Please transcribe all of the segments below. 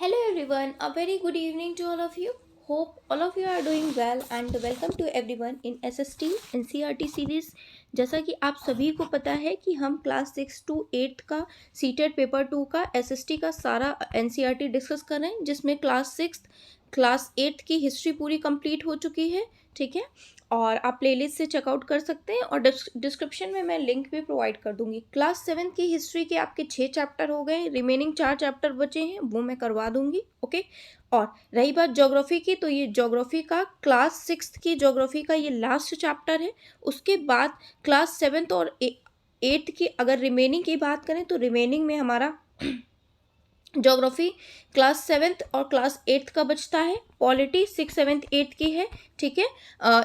Hello everyone, a very good evening to all of you. Hope all of you are doing well and welcome to everyone in SST NCERT series. जैसा कि आप सभी को पता है कि हम क्लास 6 to 8 का सीटेट पेपर 2 का SST का सारा NCERT डिस्कस कर रहे हैं, जिसमें क्लास 6 क्लास 8 की हिस्ट्री पूरी कंप्लीट हो चुकी है। ठीक है, और आप प्लेलिस्ट से चेकआउट कर सकते हैं और डिस्क्रिप्शन में मैं लिंक भी प्रोवाइड कर दूंगी। क्लास 7 की हिस्ट्री के आपके 6 चैप्टर हो गए, रिमेनिंग 4 चैप्टर बचे हैं, वो मैं करवा दूंगी। ओके, और रही बात ज्योग्राफी की, तो ये ज्योग्राफी का क्लास 6 की ज्योग्राफी का ये लास्ट चैप्टर है। उसके बाद क्लास 7 और 8 की अगर रिमेनिंग की बात करें तो रिमेनिंग में हमारा ज्योग्राफी क्लास 7 और क्लास 8 का बचता है, पॉलिटी 6, 7, 8 की है। ठीक है,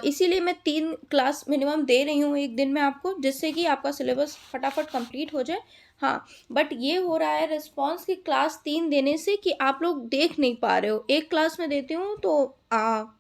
इसीलिए मैं 3 क्लास मिनिमम दे रही हूँ एक दिन में आपको, जिससे कि आपका सिलेबस फटाफट कंप्लीट हो जाए। हाँ, बट ये हो रहा है रिस्पॉन्स कि क्लास 3 देने से कि आप लोग देख नहीं पा रहे हो। एक क्लास में देती हूँ तो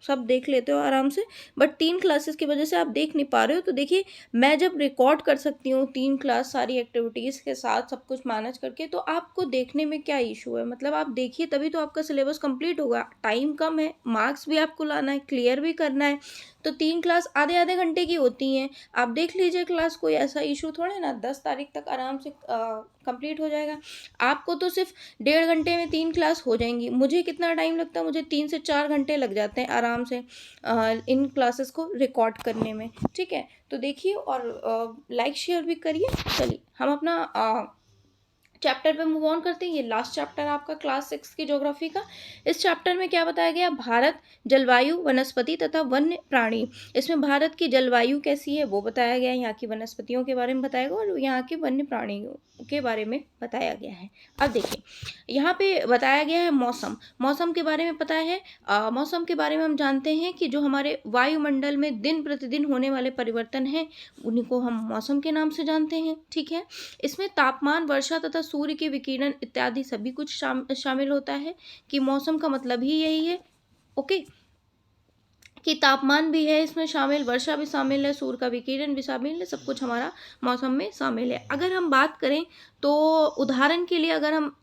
सब देख लेते हो आराम से, बट 3 क्लासेस की वजह से आप देख नहीं पा रहे हो। तो देखिए, मैं जब रिकॉर्ड कर सकती हूँ 3 क्लास सारी एक्टिविटीज़ के साथ सब कुछ मैनेज करके, तो आपको देखने में क्या इशू है? मतलब आप देखिए तभी तो आपका सिलेबस कंप्लीट होगा। टाइम कम है, मार्क्स भी आपको लाना है, क्लियर भी करना है, तो 3 क्लास आधे आधे घंटे की होती हैं। आप देख लीजिए क्लास, कोई ऐसा इशू थोड़े ना, 10 तारीख तक आराम से कंप्लीट हो जाएगा। आपको तो सिर्फ 1.5 घंटे में 3 क्लास हो जाएंगी। मुझे कितना टाइम लगता है? मुझे 3 से 4 घंटे लग जाते हैं आराम से इन क्लासेस को रिकॉर्ड करने में। ठीक है, तो देखिए और लाइक शेयर भी करिए। चलिए हम अपना चैप्टर पे मूव ऑन करते हैं। ये लास्ट चैप्टर आपका क्लास 6 की ज्योग्राफी का। इस चैप्टर में क्या बताया गया? भारत, जलवायु, वनस्पति तथा वन्य प्राणी। इसमें भारत की जलवायु कैसी है वो बताया गया है, यहाँ की वनस्पतियों के बारे में बताया गया और यहाँ के वन्य प्राणियों के बारे में बताया गया है। अब देखिए, यहाँ पे बताया गया है मौसम। मौसम के बारे में पता है, मौसम के बारे में हम जानते हैं कि जो हमारे वायुमंडल में दिन प्रतिदिन होने वाले परिवर्तन हैं, उन्हीं को हम मौसम के नाम से जानते हैं। ठीक है, इसमें तापमान, वर्षा तथा सूर्य के विकिरण इत्यादि सभी कुछ शामिल होता है, कि मौसम का मतलब ही यही है। ओके, कि तापमान भी है इसमें शामिल, वर्षा भी शामिल है, सूर्य का विकिरण भी शामिल है, सब कुछ हमारा मौसम में शामिल है। अगर हम बात करें तो उदाहरण के लिए अगर हम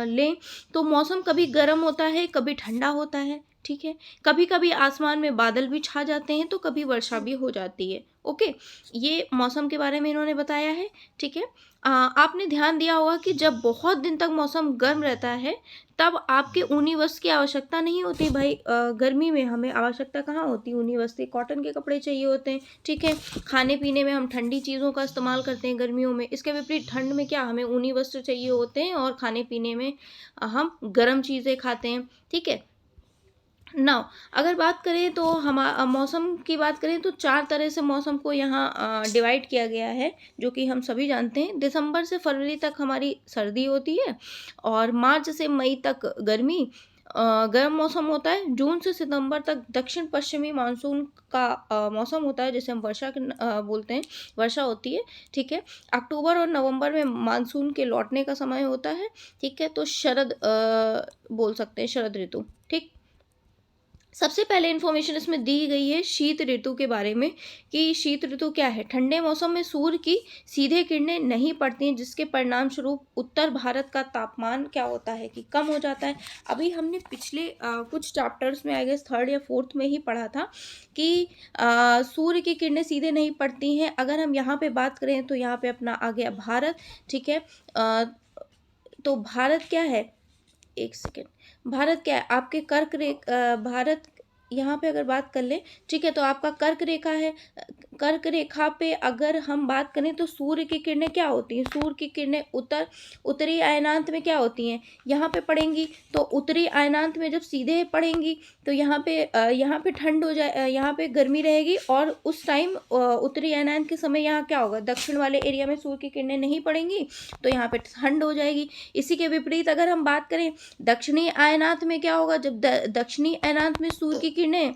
लें तो मौसम कभी गर्म होता है, कभी ठंडा होता है। ठीक है, कभी कभी आसमान में बादल भी छा जाते हैं, तो कभी वर्षा भी हो जाती है। ओके, ये मौसम के बारे में इन्होंने बताया है। ठीक है, आपने ध्यान दिया होगा कि जब बहुत दिन तक मौसम गर्म रहता है तब आपके ऊनी वस्त्र की आवश्यकता नहीं होती। भाई गर्मी में हमें आवश्यकता कहाँ होती है? ऊनी वस्त्र, कॉटन के कपड़े चाहिए होते हैं। ठीक है, खाने पीने में हम ठंडी चीज़ों का इस्तेमाल करते हैं गर्मियों में। इसके विपरीत ठंड में क्या, हमें ऊनी वस्त्र चाहिए होते हैं और खाने पीने में हम गर्म चीज़ें खाते हैं। ठीक है, नाउ अगर बात करें तो हम मौसम की बात करें तो 4 तरह से मौसम को यहाँ डिवाइड किया गया है, जो कि हम सभी जानते हैं। दिसंबर से फरवरी तक हमारी सर्दी होती है और मार्च से मई तक गर्मी, गर्म मौसम होता है। जून से सितंबर तक दक्षिण पश्चिमी मानसून का मौसम होता है, जिसे हम वर्षा बोलते हैं, वर्षा होती है। ठीक है, अक्टूबर और नवंबर में मानसून के लौटने का समय होता है। ठीक है, तो शरद बोल सकते हैं, शरद ऋतु। ठीक, सबसे पहले इन्फॉर्मेशन इसमें दी गई है शीत ऋतु के बारे में, कि शीत ऋतु क्या है? ठंडे मौसम में सूर्य की सीधे किरणें नहीं पड़ती हैं, जिसके परिणाम स्वरूप उत्तर भारत का तापमान क्या होता है कि कम हो जाता है। अभी हमने पिछले कुछ चैप्टर्स में, आई गेस 3rd या 4th में ही पढ़ा था कि सूर्य की किरणें सीधे नहीं पड़ती हैं। अगर हम यहाँ पे बात करें तो यहाँ पे अपना आ गया भारत। ठीक है, तो भारत क्या है? एक सेकेंड, भारत क्या है? आपके भारत यहाँ पे अगर बात कर ले, ठीक है, तो आपका कर्क रेखा है। कर्क रेखा पे अगर हम बात करें तो सूर्य की किरणें क्या होती हैं? सूर्य की किरणें उत्तरी अयनांत में क्या होती हैं? यहाँ पे पड़ेंगी। तो उत्तरी अयनांत में जब सीधे पड़ेंगी तो यहाँ पे ठंड हो जाए, यहाँ पे गर्मी रहेगी, और उस टाइम उत्तरी अयनांत के समय यहाँ क्या होगा? दक्षिण वाले एरिया में सूर्य की किरणें नहीं पड़ेंगी, तो यहाँ पे ठंड हो जाएगी। इसी के विपरीत अगर हम बात करें दक्षिणी अयनांत में, क्या होगा? जब दक्षिणी अयनांत में सूर्य की किरणें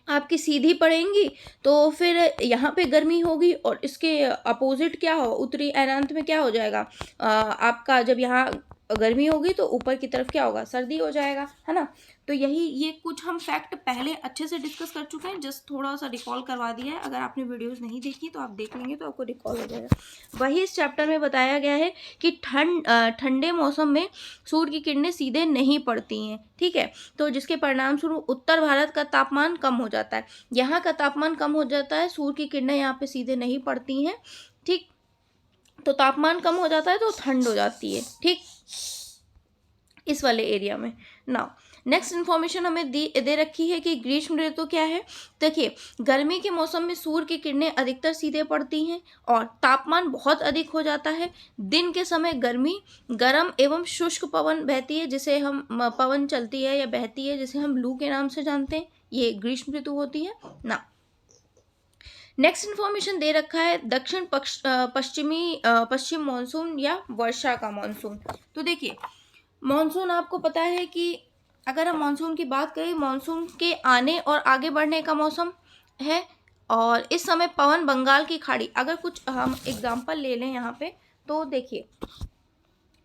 आपकी सीधी पड़ेंगी तो फिर यहाँ पे गर्मी होगी, और इसके अपोजिट क्या हो? उत्तरी अयनांत में क्या हो जाएगा? आपका जब यहाँ गर्मी होगी तो ऊपर की तरफ क्या होगा, सर्दी हो जाएगा, है ना। तो यही ये कुछ हम फैक्ट पहले अच्छे से डिस्कस कर चुके हैं, जस्ट थोड़ा सा रिकॉल करवा दिया है। अगर आपने वीडियोस नहीं देखी तो आप देख लेंगे तो आपको रिकॉल हो जाएगा। वही इस चैप्टर में बताया गया है कि ठंडे मौसम में सूर्य की किरणें सीधे नहीं पड़ती हैं, ठीक है। तो जिसके परिणाम स्वरूप उत्तर भारत का तापमान कम हो जाता है, यहाँ का तापमान कम हो जाता है, सूर्य की किरणें यहाँ पे सीधे नहीं पड़ती हैं, ठीक। तो तापमान कम हो जाता है तो ठंड हो जाती है, ठीक, इस वाले एरिया में। नाउ नेक्स्ट इन्फॉर्मेशन हमें दे रखी है कि ग्रीष्म ऋतु क्या है। देखिए, गर्मी के मौसम में सूर्य की किरणें अधिकतर सीधे पड़ती हैं और तापमान बहुत अधिक हो जाता है। दिन के समय गर्म एवं शुष्क पवन बहती है, जिसे हम पवन चलती है या बहती है, जिसे हम लू के नाम से जानते हैं, ये ग्रीष्म ऋतु होती है ना। नेक्स्ट इन्फॉर्मेशन दे रखा है पश्चिम मानसून या वर्षा का मानसून। तो देखिए, मानसून आपको पता है कि अगर हम मानसून की बात करें, मानसून के आने और आगे बढ़ने का मौसम है। और इस समय पवन बंगाल की खाड़ी, अगर कुछ हम एग्जांपल ले लें यहाँ पे, तो देखिए,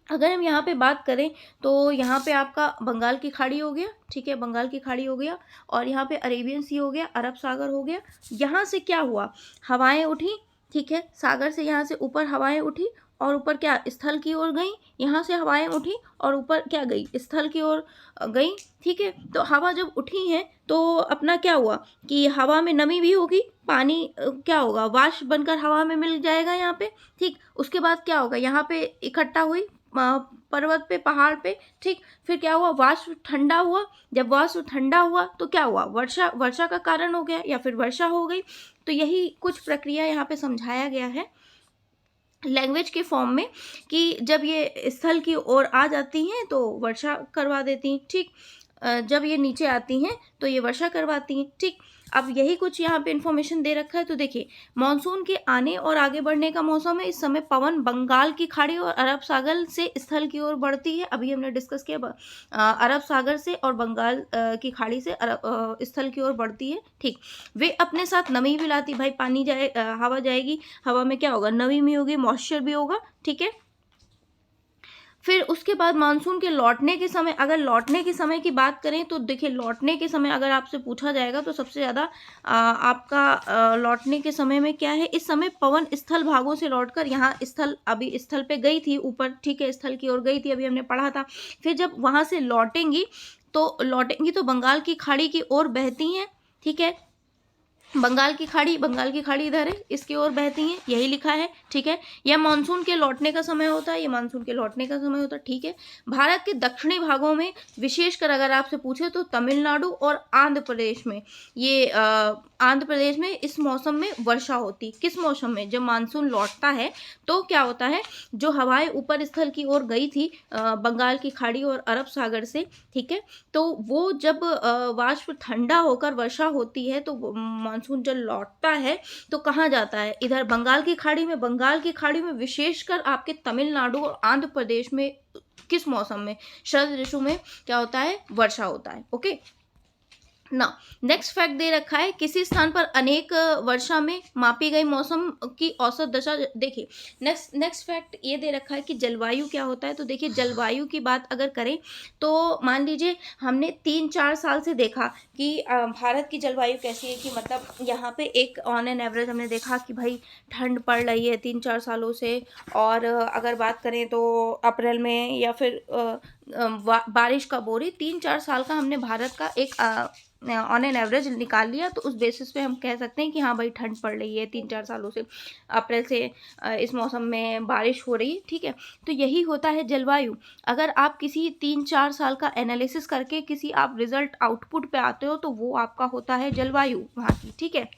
अगर हम यहाँ पे बात करें तो यहाँ पे आपका बंगाल की खाड़ी हो गया, ठीक है, बंगाल की खाड़ी हो गया, और यहाँ पे अरेबियन सी हो गया, अरब सागर हो गया। यहाँ से क्या हुआ, हवाएं उठी, ठीक है, सागर से यहाँ से ऊपर हवाएं उठी और ऊपर क्या, स्थल की ओर गई। यहाँ से हवाएं उठी और ऊपर क्या गई, स्थल की ओर गई, ठीक है। तो हवा जब उठी है तो अपना क्या हुआ कि हवा में नमी भी होगी, पानी क्या होगा, वाष्प बनकर हवा में मिल जाएगा यहाँ पे, ठीक। उसके बाद क्या होगा, यहाँ पे इकट्ठा हुई पर्वत पे, पहाड़ पे, ठीक। फिर क्या हुआ, वाष्प ठंडा हुआ। जब वाष्प ठंडा हुआ तो क्या हुआ, वर्षा का कारण हो गया या फिर वर्षा हो गई। तो यही कुछ प्रक्रिया यहाँ पे समझाया गया है लैंग्वेज के फॉर्म में, कि जब ये स्थल की ओर आ जाती हैं तो वर्षा करवा देती हैं, ठीक। जब ये नीचे आती हैं तो ये वर्षा करवाती हैं, ठीक। अब यही कुछ यहाँ पे इन्फॉर्मेशन दे रखा है। तो देखिए, मानसून के आने और आगे बढ़ने का मौसम है। इस समय पवन बंगाल की खाड़ी और अरब सागर से स्थल की ओर बढ़ती है। अभी हमने डिस्कस किया, अरब सागर से और बंगाल की खाड़ी से स्थल की ओर बढ़ती है, ठीक। वे अपने साथ नमी भी लाती, भाई पानी हवा जाएगी, हवा में क्या होगा, नमी भी होगी, मॉइस्चर भी होगा, ठीक है। फिर उसके बाद मानसून के लौटने के समय, अगर लौटने के समय की बात करें तो देखिए, लौटने के समय अगर आपसे पूछा जाएगा तो सबसे ज़्यादा आपका लौटने के समय में क्या है, इस समय पवन स्थल भागों से लौटकर यहाँ अभी स्थल पे गई थी ऊपर, ठीक है, स्थल की ओर गई थी, अभी हमने पढ़ा था। फिर जब वहाँ से लौटेंगी तो बंगाल की खाड़ी की ओर बहती हैं, ठीक है। बंगाल की खाड़ी इधर है, इसकी ओर बहती हैं, यही लिखा है, ठीक है। यह मानसून के लौटने का समय होता है, ये मानसून के लौटने का समय होता है, ठीक है। भारत के दक्षिणी भागों में, विशेषकर अगर आपसे पूछे तो तमिलनाडु और आंध्र प्रदेश में, आंध्र प्रदेश में इस मौसम में वर्षा होती। किस मौसम में, जब मानसून लौटता है तो क्या होता है, जो हवाएं ऊपर स्थल की ओर गई थी बंगाल की खाड़ी और अरब सागर से, ठीक है, तो वो जब वाष्प ठंडा होकर वर्षा होती है तो मानसून जब लौटता है तो कहाँ जाता है, इधर बंगाल की खाड़ी में विशेषकर आपके तमिलनाडु और आंध्र प्रदेश में किस मौसम में, शरद ऋतु में क्या होता है, वर्षा होता है, ओके ना। नेक्स्ट फैक्ट दे रखा है, किसी स्थान पर अनेक वर्षा में मापी गई मौसम की औसत दशा। देखिए, नेक्स्ट फैक्ट ये दे रखा है कि जलवायु क्या होता है। तो देखिए, जलवायु की बात अगर करें तो मान लीजिए हमने 3-4 साल से देखा कि भारत की जलवायु कैसी है, कि मतलब यहाँ पे एक ऑन एन एवरेज हमने देखा कि भाई ठंड पड़ रही है 3-4 सालों से। और अगर बात करें तो अप्रैल में या फिर बारिश कब हो रही, 3-4 साल का हमने भारत का एक ऑन एन एवरेज निकाल लिया, तो उस बेसिस पे हम कह सकते हैं कि हाँ भाई ठंड पड़ रही है 3-4 सालों से, अप्रैल से इस मौसम में बारिश हो रही है, ठीक है। तो यही होता है जलवायु। अगर आप किसी 3-4 साल का एनालिसिस करके किसी आप रिजल्ट आउटपुट पे आते हो तो वो आपका होता है जलवायु वहाँ की, ठीक है।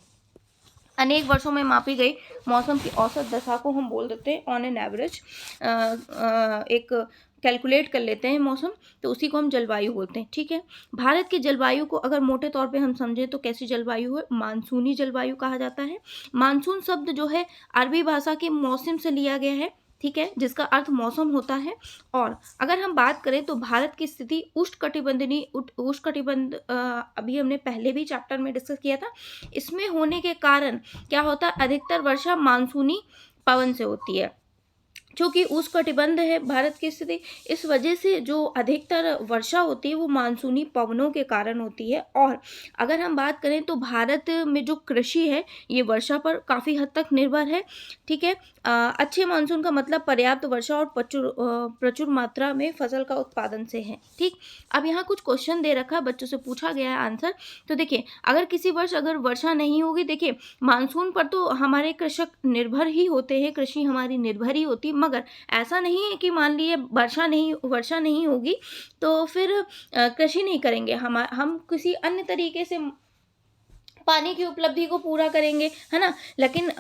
अनेक वर्षों में मापी गई मौसम की औसत दशा को हम बोल देते हैं ऑन एन एवरेज, एक कैलकुलेट कर लेते हैं मौसम, तो उसी को हम जलवायु बोलते हैं, ठीक है। भारत की जलवायु को अगर मोटे तौर पे हम समझें तो कैसी जलवायु है, मानसूनी जलवायु कहा जाता है। मानसून शब्द जो है अरबी भाषा के मौसम से लिया गया है, ठीक है, जिसका अर्थ मौसम होता है। और अगर हम बात करें तो भारत की स्थिति उष्णकटिबंध अभी हमने पहले भी चैप्टर में डिस्कस किया था, इसमें होने के कारण क्या होता है, अधिकतर वर्षा मानसूनी पवन से होती है, चूँकि उष्णकटिबंध है भारत की स्थिति, इस वजह से जो अधिकतर वर्षा होती है वो मानसूनी पवनों के कारण होती है। और अगर हम बात करें तो भारत में जो कृषि है ये वर्षा पर काफ़ी हद तक निर्भर है, ठीक है। अच्छे मानसून का मतलब पर्याप्त वर्षा और प्रचुर मात्रा में फसल का उत्पादन से है, ठीक। अब यहाँ कुछ क्वेश्चन दे रखा है, बच्चों से पूछा गया है आंसर। तो देखिए, अगर किसी वर्ष अगर वर्षा नहीं होगी, देखिए मानसून पर तो हमारे कृषक निर्भर ही होते हैं, कृषि हमारी निर्भर ही होती है, मगर ऐसा नहीं है कि मान लीजिए वर्षा नहीं होगी तो फिर कृषि नहीं करेंगे। हम किसी अन्य तरीके से पानी की उपलब्धि को पूरा करेंगे, है ना। लेकिन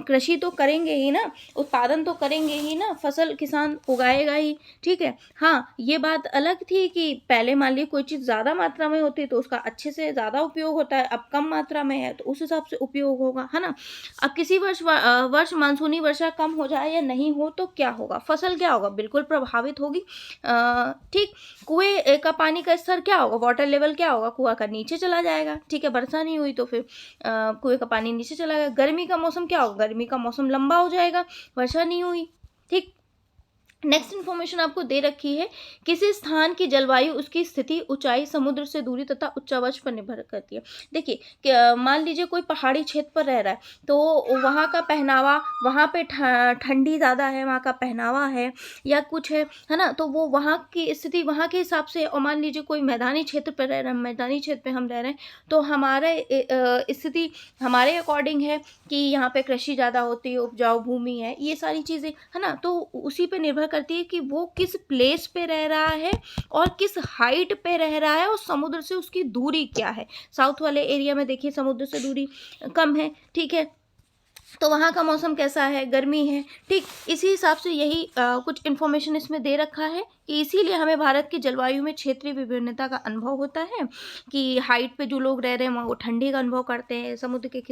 कृषि तो करेंगे ही ना, उत्पादन तो करेंगे ही ना, फसल किसान उगाएगा ही, ठीक है। हाँ, ये बात अलग थी कि पहले मान लीजिए कोई चीज़ ज़्यादा मात्रा में होती है तो उसका अच्छे से ज़्यादा उपयोग होता है, अब कम मात्रा में है तो उस हिसाब से उपयोग होगा, है ना। अब किसी वर्ष मानसूनी वर्षा कम हो जाए या नहीं हो तो क्या होगा, फसल क्या होगा, बिल्कुल प्रभावित होगी, ठीक। कुएं का पानी का स्तर क्या होगा, वाटर लेवल क्या होगा, कुआं का नीचे चला जाएगा, ठीक है। वर्षा नहीं हुई तो फिर कुएं का पानी नीचे चला गया। गर्मी का मौसम क्या होगा, गर्मी का मौसम लंबा हो जाएगा, वर्षा नहीं हुई, ठीक। नेक्स्ट इन्फॉर्मेशन आपको दे रखी है, किसी स्थान की जलवायु उसकी स्थिति, ऊंचाई, समुद्र से दूरी तथा उच्चावच पर निर्भर करती है। देखिए, मान लीजिए कोई पहाड़ी क्षेत्र पर रह रहा है तो वहाँ का पहनावा, वहाँ पे ठंडी ज़्यादा है, वहाँ का पहनावा है या कुछ है ना, तो वो वहाँ की स्थिति वहाँ के हिसाब से। और मान लीजिए कोई मैदानी क्षेत्र पर रह रहा है, मैदानी क्षेत्र पे हम रह रहे हैं तो हमारे स्थिति हमारे अकॉर्डिंग है कि यहाँ पे कृषि ज़्यादा होती है, उपजाऊ भूमि है, ये सारी चीज़ें, है ना। तो उसी पे निर्भर करती है कि वो किस प्लेस पे रह रहा है और किस हाइट पे रह रहा है और समुद्र से उसकी दूरी क्या है। साउथ वाले एरिया में देखिए समुद्र से दूरी कम है, ठीक है, तो वहाँ का मौसम कैसा है, गर्मी है, ठीक। इसी हिसाब से यही कुछ इन्फॉर्मेशन इसमें दे रखा है कि इसीलिए हमें भारत की जलवायु में क्षेत्रीय विभिन्नता का अनुभव होता है कि हाइट पे जो लोग रह रहे हैं वहाँ वो ठंडी का अनुभव करते हैं, समुद्र के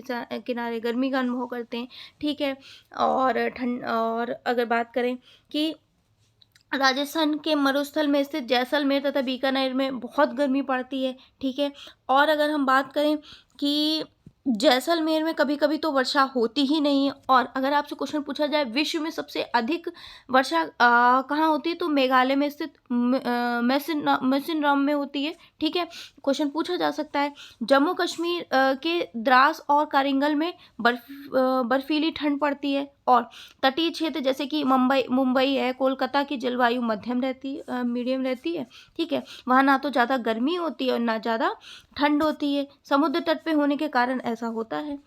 किनारे गर्मी का अनुभव करते हैं, ठीक है। और अगर बात करें कि राजस्थान के मरुस्थल में स्थित जैसलमेर तथा बीकानेर में बहुत गर्मी पड़ती है, ठीक है। और अगर हम बात करें कि जैसलमेर में कभी कभी तो वर्षा होती ही नहीं है। और अगर आपसे क्वेश्चन पूछा जाए विश्व में सबसे अधिक वर्षा कहाँ होती है तो मेघालय में स्थित मैसिनराम में होती है, ठीक है। क्वेश्चन पूछा जा सकता है। जम्मू कश्मीर के द्रास और कारिंगल में बर्फीली ठंड पड़ती है। और तटीय क्षेत्र जैसे कि मुंबई है, कोलकाता की जलवायु मध्यम रहती है, मीडियम रहती है, ठीक है। वहाँ ना तो ज़्यादा गर्मी होती है और ना ज़्यादा ठंड होती है, समुद्र तट पे होने के कारण ऐसा होता है।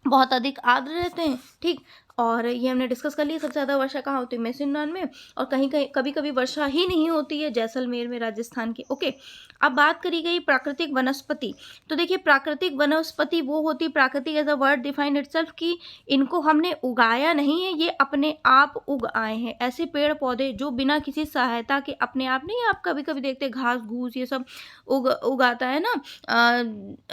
बहुत अधिक आर्द्र रहते हैं, ठीक। और ये हमने डिस्कस कर लिया, सबसे ज़्यादा वर्षा कहाँ होती है, मैसिनराम में। और कहीं कहीं कभी कभी वर्षा ही नहीं होती है, जैसलमेर में, राजस्थान के, ओके। अब बात करी गई प्राकृतिक वनस्पति। तो देखिए, प्राकृतिक वनस्पति वो होती, प्राकृतिक as a word define itself, कि इनको हमने उगाया नहीं है, ये अपने आप उग आए हैं। ऐसे पेड़ पौधे जो बिना किसी सहायता के अपने आप नहीं, आप कभी कभी देखते घास घूस ये सब उगाता है ना।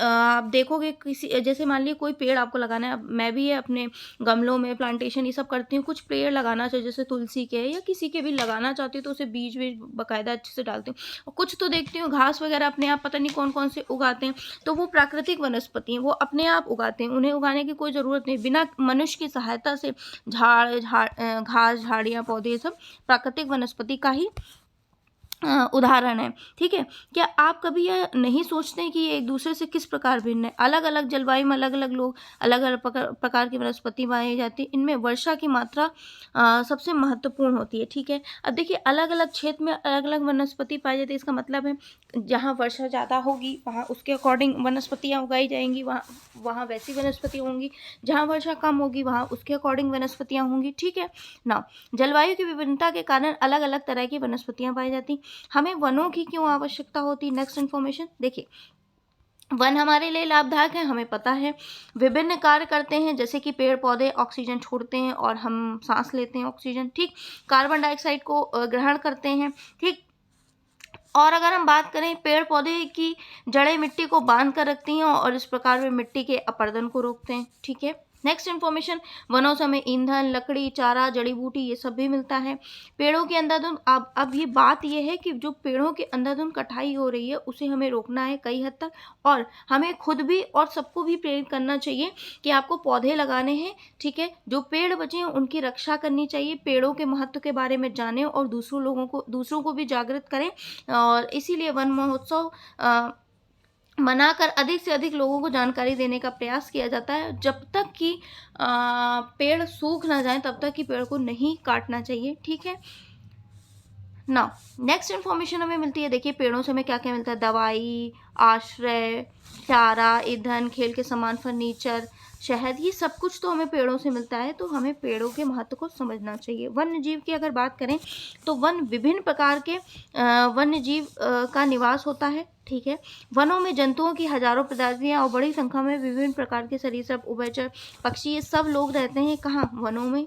आप देखोगे किसी, जैसे मान लीजिए कोई पेड़ आपको लगाना है, मैं भी अपने गमलों में प्लांटेशन ये सब करती हूँ, कुछ पेड़ लगाना चाहिए जैसे तुलसी के या किसी के भी लगाना चाहती हूँ तो उसे बीज बाकायदा अच्छे से डालती हूँ। और कुछ तो देखती हूँ घास वगैरह अपने आप पता नहीं कौन कौन से उगाते हैं, तो वो प्राकृतिक वनस्पति हैं, वो अपने आप उगाते हैं, उन्हें उगाने की कोई ज़रूरत नहीं, बिना मनुष्य की सहायता से। घास, झाड़ियाँ, पौधे, ये सब प्राकृतिक वनस्पति का ही उदाहरण है, ठीक है। क्या आप कभी यह नहीं सोचते हैं कि ये एक दूसरे से किस प्रकार भिन्न है। अलग अलग जलवायु में अलग अलग लोग, अलग अलग प्रकार की वनस्पति पाई जाती है, इनमें वर्षा की मात्रा सबसे महत्वपूर्ण होती है, ठीक है। अब देखिए, अलग अलग क्षेत्र में अलग अलग वनस्पति पाई जाती है, इसका मतलब है जहाँ वर्षा ज़्यादा होगी वहाँ उसके अकॉर्डिंग वनस्पतियाँ उगाई जाएंगी, वहाँ वैसी वनस्पति होंगी। जहाँ वर्षा कम होगी वहाँ उसके अकॉर्डिंग वनस्पतियाँ होंगी, ठीक है ना। जलवायु की विभिन्नता के कारण अलग अलग तरह की वनस्पतियाँ पाई जाती। हमें वनों की क्यों आवश्यकता होती। नेक्स्ट इन्फॉर्मेशन देखिए, वन हमारे लिए लाभदायक है, हमें पता है, विभिन्न कार्य करते हैं, जैसे कि पेड़ पौधे ऑक्सीजन छोड़ते हैं और हम सांस लेते हैं ऑक्सीजन, ठीक। कार्बन डाइऑक्साइड को ग्रहण करते हैं, ठीक। और अगर हम बात करें, पेड़ पौधे की जड़ें मिट्टी को बांध कर रखती हैं और इस प्रकार वे मिट्टी के अपरदन को रोकते हैं, ठीक है। नेक्स्ट इन्फॉर्मेशन, वनों से हमें ईंधन, लकड़ी, चारा, जड़ी बूटी ये सब भी मिलता है। पेड़ों की अंधाधुंध, अब ये बात ये है कि जो पेड़ों की अंधाधुंध कटाई हो रही है उसे हमें रोकना है कई हद तक, और हमें खुद भी और सबको भी प्रेरित करना चाहिए कि आपको पौधे लगाने हैं, ठीक है। जो पेड़ बचे हैं उनकी रक्षा करनी चाहिए, पेड़ों के महत्व के बारे में जानें और दूसरों को भी जागृत करें। और इसीलिए वन महोत्सव मनाकर अधिक से अधिक लोगों को जानकारी देने का प्रयास किया जाता है। जब तक कि पेड़ सूख ना जाए तब तक कि पेड़ को नहीं काटना चाहिए, ठीक है ना। नेक्स्ट इन्फॉर्मेशन हमें मिलती है, देखिए पेड़ों से हमें क्या क्या मिलता है, दवाई, आश्रय, चारा, ईंधन, खेल के सामान, फर्नीचर, शहद, ये सब कुछ तो हमें पेड़ों से मिलता है। तो हमें पेड़ों के महत्व को समझना चाहिए। वन्य जीव की अगर बात करें तो विभिन्न प्रकार के वन्य जीव का निवास होता है, ठीक है। वनों में जंतुओं की हजारों प्रजातियां और बड़ी संख्या में विभिन्न प्रकार के सरीसृप, उभयचर, पक्षी, ये सब लोग रहते हैं कहाँ, वनों में।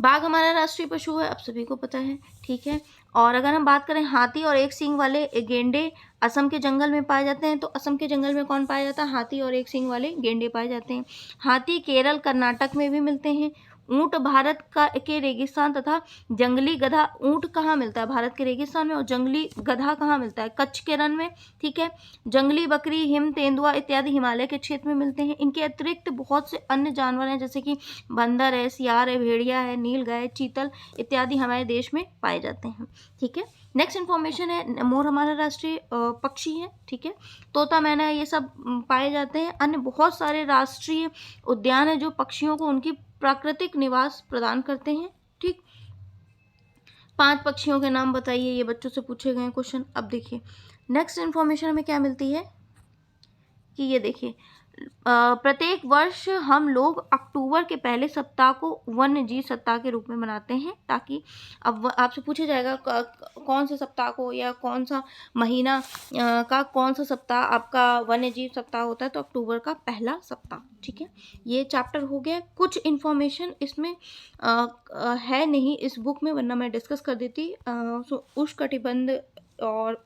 बाघ हमारा राष्ट्रीय पशु है, अब सभी को पता है, ठीक है। और अगर हम बात करें हाथी और एक सींग वाले गेंडे असम के जंगल में पाए जाते हैं, तो असम के जंगल में कौन पाया जाता है, हाथी और एक सींग वाले गेंडे पाए जाते हैं। हाथी केरल, कर्नाटक में भी मिलते हैं। ऊंट भारत के रेगिस्तान तथा जंगली गधा, ऊंट कहाँ मिलता है, भारत के रेगिस्तान में, और जंगली गधा कहाँ मिलता है, कच्छ के रण में, ठीक है। जंगली बकरी, हिम तेंदुआ इत्यादि हिमालय के क्षेत्र में मिलते हैं। इनके अतिरिक्त बहुत से अन्य जानवर हैं, जैसे कि बंदर है, सियार है, भेड़िया है, नीलगाय, चीतल इत्यादि हमारे देश में पाए जाते हैं, ठीक है। नेक्स्ट इन्फॉर्मेशन है, मोर हमारा राष्ट्रीय पक्षी है, ठीक है। तोता, मैना, ये सब पाए जाते हैं। अन्य बहुत सारे राष्ट्रीय उद्यान है जो पक्षियों को उनकी प्राकृतिक निवास प्रदान करते हैं, ठीक। 5 पक्षियों के नाम बताइए, ये बच्चों से पूछे गए क्वेश्चन। अब देखिए नेक्स्ट इन्फॉर्मेशन हमें क्या मिलती है कि ये देखिए प्रत्येक वर्ष हम लोग अक्टूबर के पहले सप्ताह को वन्य जीव सप्ताह के रूप में मनाते हैं, ताकि अब आपसे पूछा जाएगा कौन से सप्ताह को या कौन सा महीना का कौन सा सप्ताह आपका वन्य जीव सप्ताह होता है, तो अक्टूबर का पहला सप्ताह, ठीक है। ये चैप्टर हो गया। कुछ इन्फॉर्मेशन इसमें है नहीं इस बुक में, वरना मैं डिस्कस कर देती। उष्णकटिबंध और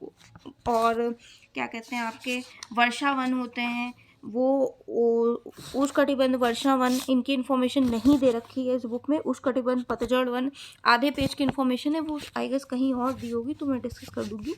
क्या कहते हैं आपके वर्षा वन होते हैं, वो उष्णकटिबंध, वर्षा वन, इनकी इन्फॉर्मेशन नहीं दे रखी है इस बुक में। उष्णकटिबंध, पतझड़ वन, आधे पेज की इन्फॉर्मेशन है, वो आई गेस कहीं और दी होगी तो मैं डिस्कस कर दूंगी,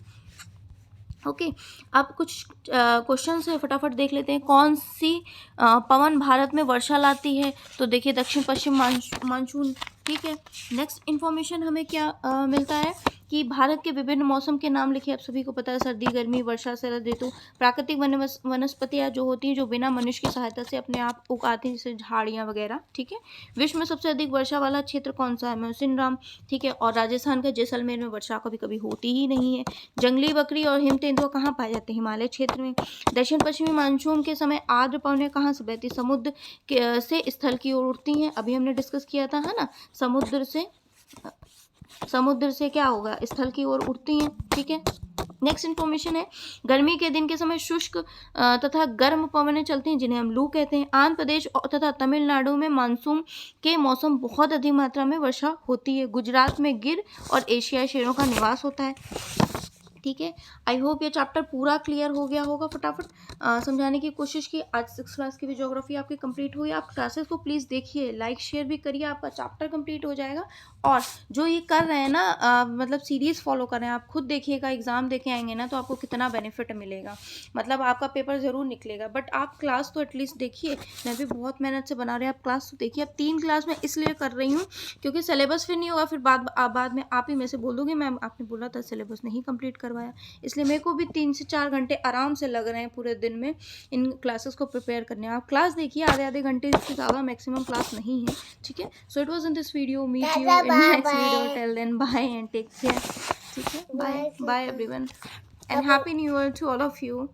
ओके। अब कुछ क्वेश्चन से फटाफट देख लेते हैं। कौन सी पवन भारत में वर्षा लाती है, तो देखिए दक्षिण पश्चिम मानसून, ठीक है। नेक्स्ट इन्फॉर्मेशन हमें क्या मिलता है कि भारत के विभिन्न मौसम के नाम लिखिए, आप सभी को पता है, सर्दी, गर्मी, वर्षा, शरद ऋतु। प्राकृतिक वनस्पतियाँ जो होती हैं, जो बिना मनुष्य की सहायता से अपने आप उगाती हैं, जैसे झाड़ियाँ वगैरह, ठीक है। विश्व में सबसे अधिक वर्षा वाला क्षेत्र कौन सा है, मौसिनराम, ठीक है। और राजस्थान के जैसलमेर में वर्षा कभी कभी होती ही नहीं है। जंगली बकरी और हिम तेंदुआ कहाँ पाए जाते हैं, हिमालय क्षेत्र में। दक्षिण पश्चिमी मानसून के समय आर्द्र पवनें कहाँ से बहती, समुद्र से स्थल की ओर उड़ती हैं, अभी हमने डिस्कस किया था, है ना। समुद्र से क्या होगा, स्थल की ओर उड़ती हैं, ठीक है। नेक्स्ट इन्फॉर्मेशन है, गर्मी के दिन के समय शुष्क तथा गर्म पवनें चलती हैं, जिन्हें हम लू कहते हैं। आंध्र प्रदेश तथा तमिलनाडु में मानसून के मौसम बहुत अधिक मात्रा में वर्षा होती है। गुजरात में गिर और एशियाई शेरों का निवास होता है, ठीक है। आई होप ये चैप्टर पूरा क्लियर हो गया होगा। फटाफट समझाने की कोशिश की। आज 6th क्लास की भी ज्योग्राफी आपकी कंप्लीट हुई। आप क्लासेस को प्लीज़ देखिए, लाइक शेयर भी करिए, आपका चैप्टर कंप्लीट हो जाएगा। और जो ये कर रहे हैं ना मतलब सीरीज़ फॉलो कर रहे हैं, आप खुद देखिएगा, एग्ज़ाम देके आएंगे ना तो आपको कितना बेनिफिट मिलेगा, मतलब आपका पेपर ज़रूर निकलेगा। बट आप क्लास तो एटलीस्ट देखिए, मैं भी बहुत मेहनत से बना रही हूँ, आप क्लास तो देखिए। अब 3 क्लास में इसलिए कर रही हूँ क्योंकि सिलेबस फिर नहीं होगा, फिर बाद में आप ही में से बोल दोगे मैम आपने बोला था सिलेबस नहीं कंप्लीट करवाया। इसलिए मेरे को भी 3 से 4 घंटे आराम से लग रहे हैं पूरे दिन में इन क्लासेस को प्रिपेयर करने। आप क्लास देखिए, आधे घंटे से ज़्यादा मैक्सिमम क्लास नहीं है, ठीक है। So it was in this video, meet you in next video, till then bye and take care, ठीक है। Bye bye everyone and happy new year to all of you.